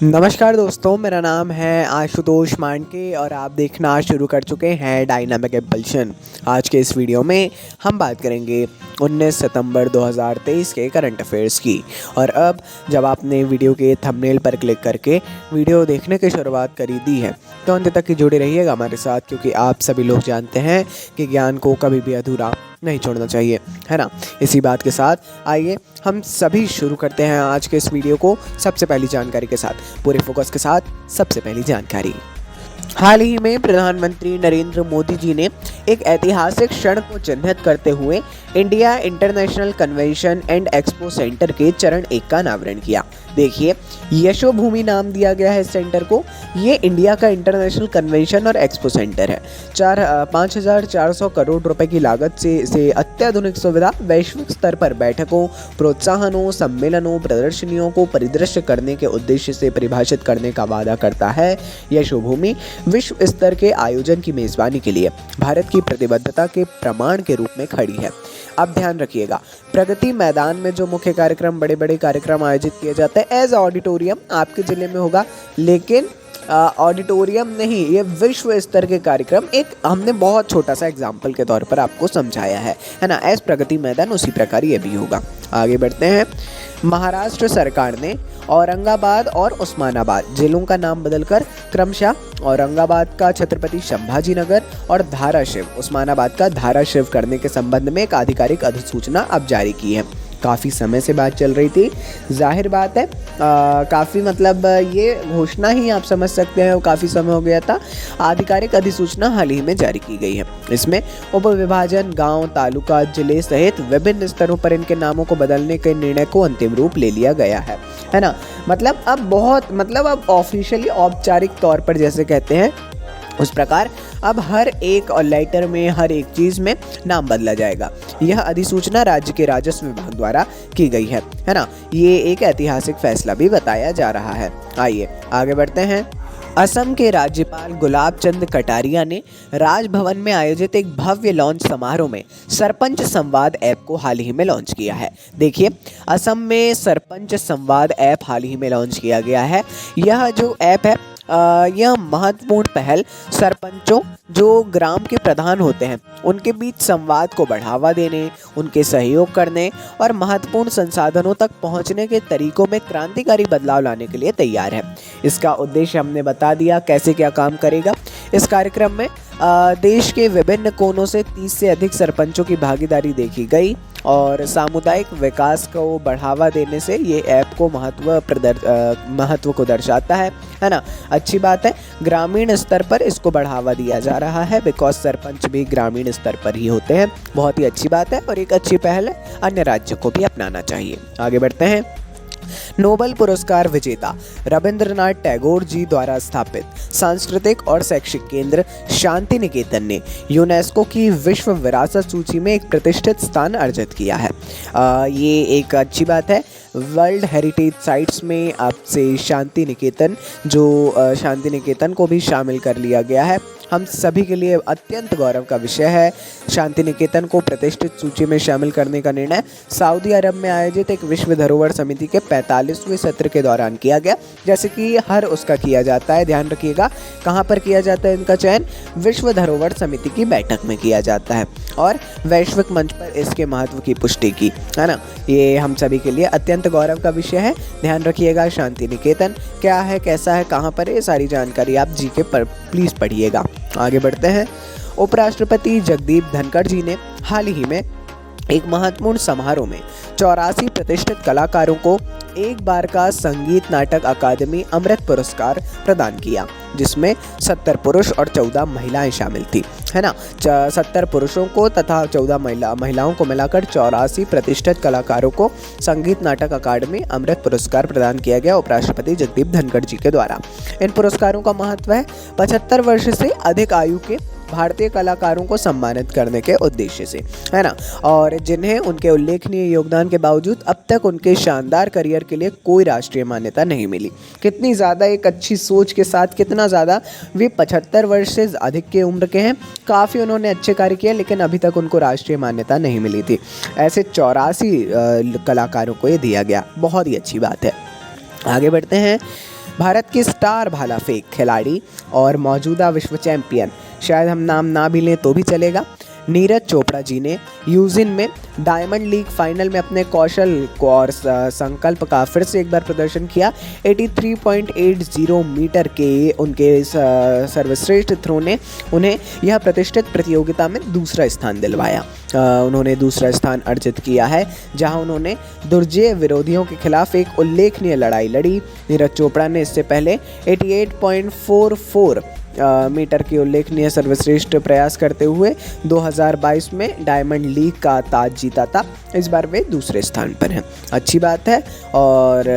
नमस्कार दोस्तों, मेरा नाम है आशुतोष मांडके और आप देखना शुरू कर चुके हैं डायनामिक इम्पल्शन। आज के इस वीडियो में हम बात करेंगे 19 सितंबर 2023 के करंट अफेयर्स की। और अब जब आपने वीडियो के थंबनेल पर क्लिक करके वीडियो देखने की शुरुआत करी दी है तो अंत तक जुड़े रहिएगा हमारे साथ, क्योंकि आप सभी लोग जानते हैं कि ज्ञान को कभी भी अधूरा नहीं छोड़ना चाहिए, है ना। इसी बात के साथ आइए हम सभी शुरू करते हैं आज के इस वीडियो को सबसे पहली जानकारी के साथ, पूरे फोकस के साथ। सबसे पहली जानकारी, हाल ही में प्रधानमंत्री नरेंद्र मोदी जी ने एक ऐतिहासिक क्षण को चिन्हित करते हुए India international convention and expo centre के चरण 1 का अनावरण किया। देखिए, यशोभूमि नाम दिया गया है इस सेंटर को। ये इंडिया का इंटरनेशनल कन्वेंशन और एक्सपो सेंटर है। 5,400 करोड़ रुपए की लागत से अत्याधुनिक सुविधा, वैश्विक स्तर पर बैठकों, प्रोत्साहनों, सम्मेलनों, प्रदर्शनियों को परिदृश्य करने के उद्देश्य से परिभाषित करने का वादा करता है। यशोभूमि विश्व स्तर के आयोजन की मेजबानी के लिए भारत की प्रतिबद्धता के प्रमाण के रूप में खड़ी है। अब ध्यान रखिएगा, प्रगति मैदान में जो मुख्य कार्यक्रम, बड़े बड़े कार्यक्रम आयोजित किए जाते हैं एज ऑडिटोरियम आपके जिले में होगा, लेकिन ऑडिटोरियम नहीं, ये विश्व स्तर के कार्यक्रम एक हमने बहुत छोटा सा एग्जाम्पल के तौर पर आपको समझाया है ना। एज प्रगति मैदान उसी प्रकार ये भी होगा। आगे बढ़ते हैं। महाराष्ट्र सरकार ने औरंगाबाद और उस्मानाबाद जिलों का नाम बदलकर क्रमशः औरंगाबाद का छत्रपति संभाजी नगर और धाराशिव, उस्मानाबाद का धाराशिव करने के संबंध में एक आधिकारिक अधिसूचना अब जारी की है। काफ़ी समय से बात चल रही थी, जाहिर बात है काफ़ी मतलब ये घोषणा ही आप समझ सकते हैं, काफ़ी समय हो गया था। आधिकारिक अधिसूचना हाल ही में जारी की गई है। इसमें उपविभाजन, गांव, तालुका, जिले सहित विभिन्न स्तरों पर इनके नामों को बदलने के निर्णय को अंतिम रूप ले लिया गया है ना। मतलब अब ऑफिशियली औपचारिक तौर पर जैसे कहते हैं उस प्रकार अब हर एक और लेटर में, हर एक चीज़ में नाम बदला जाएगा। यह अधिसूचना राज्य के राजस्व विभाग द्वारा की गई है ना। ये एक ऐतिहासिक फैसला भी बताया जा रहा है। आइए आगे बढ़ते हैं। असम के राज्यपाल गुलाब चंद कटारिया ने राजभवन में आयोजित एक भव्य लॉन्च समारोह में सरपंच संवाद ऐप को हाल ही में लॉन्च किया है। देखिए, असम में सरपंच संवाद ऐप हाल ही में लॉन्च किया गया है। यह जो ऐप है यह महत्वपूर्ण पहल सरपंचों जो ग्राम के प्रधान होते हैं उनके बीच संवाद को बढ़ावा देने, उनके सहयोग करने और महत्वपूर्ण संसाधनों तक पहुंचने के तरीकों में क्रांतिकारी बदलाव लाने के लिए तैयार है। इसका उद्देश्य हमने बता दिया कैसे क्या काम करेगा। इस कार्यक्रम में देश के विभिन्न कोनों से 30 से अधिक सरपंचों की भागीदारी देखी गई और सामुदायिक विकास को बढ़ावा देने से ये ऐप को महत्व को दर्शाता है ना। अच्छी बात है, ग्रामीण स्तर पर इसको बढ़ावा दिया जा रहा है, बिकॉज सरपंच भी ग्रामीण स्तर पर ही होते हैं। बहुत ही अच्छी बात है और एक अच्छी पहल है, अन्य राज्यों को भी अपनाना चाहिए। आगे बढ़ते हैं। नोबेल पुरस्कार विजेता रविंद्रनाथ टैगोर जी द्वारा स्थापित सांस्कृतिक और शैक्षिक केंद्र शांति निकेतन ने यूनेस्को की विश्व विरासत सूची में एक प्रतिष्ठित स्थान अर्जित किया है। ये एक अच्छी बात है। वर्ल्ड हेरिटेज साइट्स में अब से शांति निकेतन को भी शामिल कर लिया गया है। हम सभी के लिए अत्यंत गौरव का विषय है। शांति निकेतन को प्रतिष्ठित सूची में शामिल करने का निर्णय सऊदी अरब में आयोजित एक विश्व धरोहर समिति के 45वें सत्र के दौरान किया गया। जैसे कि हर उसका किया जाता है, ध्यान रखिएगा कहाँ पर किया जाता है इनका चयन, विश्व धरोहर समिति की बैठक में किया जाता है और वैश्विक मंच पर इसके महत्व की पुष्टि की, है ना। ये हम सभी के लिए अत्यंत गौरव का विषय है। ध्यान रखिएगा शांति निकेतन क्या है, कैसा है, कहाँ पर है, ये सारी जानकारी आप जीके पर प्लीज़ पढ़िएगा। आगे बढ़ते हैं। उपराष्ट्रपति जगदीप धनखड़ जी ने हाल ही में एक महत्वपूर्ण समारोह में 84 प्रतिष्ठित कलाकारों को एक बार का संगीत नाटक अकादमी अमृत पुरस्कार प्रदान किया, जिसमें 70 पुरुष और 14 महिलाएं शामिल थी, है ना। 70 पुरुषों को तथा 14 महिलाओं को मिलाकर 84 प्रतिष्ठित कलाकारों को संगीत नाटक अकादमी अमृत पुरस्कार प्रदान किया गया उपराष्ट्रपति जगदीप धनखड़ जी के द्वारा। इन पुरस्कारों का महत्व है 75 वर्ष से अधिक आयु के भारतीय कलाकारों को सम्मानित करने के उद्देश्य से, है ना, और जिन्हें उनके उल्लेखनीय योगदान के बावजूद अब तक उनके शानदार करियर के लिए कोई राष्ट्रीय मान्यता नहीं मिली। कितनी ज़्यादा एक अच्छी सोच के साथ, कितना ज़्यादा वे 75 वर्ष से अधिक के उम्र के हैं, काफ़ी उन्होंने अच्छे कार्य किए, लेकिन अभी तक उनको राष्ट्रीय मान्यता नहीं मिली थी। ऐसे 84 कलाकारों को ये दिया गया, बहुत ही अच्छी बात है। आगे बढ़ते हैं। भारत की स्टार भाला फेंक खिलाड़ी और मौजूदा विश्व चैंपियन, शायद हम नाम ना भी लें तो भी चलेगा, नीरज चोपड़ा जी ने यूजिन में डायमंड लीग फाइनल में अपने कौशल को और संकल्प का फिर से एक बार प्रदर्शन किया। 83.80 मीटर के उनके सर्वश्रेष्ठ थ्रो ने उन्हें यह प्रतिष्ठित प्रतियोगिता में दूसरा स्थान दिलवाया। उन्होंने दूसरा स्थान अर्जित किया है, जहां उन्होंने दुर्जय विरोधियों के खिलाफ एक उल्लेखनीय लड़ाई लड़ी। नीरज चोपड़ा ने इससे पहले 88.44 मीटर की उल्लेखनीय सर्वश्रेष्ठ प्रयास करते हुए 2022 में डायमंड लीग का ताज जीता था। इस बार वे दूसरे स्थान पर हैं, अच्छी बात है। और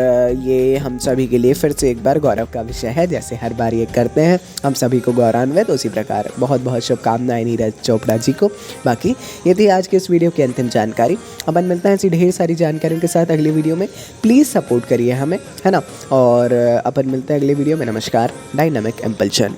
ये हम सभी के लिए फिर से एक बार गौरव का विषय है, जैसे हर बार ये करते हैं हम सभी को गौरवान्वित। उसी प्रकार बहुत बहुत शुभकामनाएं नीरज चोपड़ा जी को। बाकी ये थी आज के इस वीडियो की अंतिम जानकारी। अपन मिलते हैं ऐसी ढेर सारी जानकारियों के साथ अगली वीडियो में। प्लीज़ सपोर्ट करिए हमें, है ना। और अपन मिलते हैं अगली वीडियो में। नमस्कार, डायनामिक इम्पल्शन।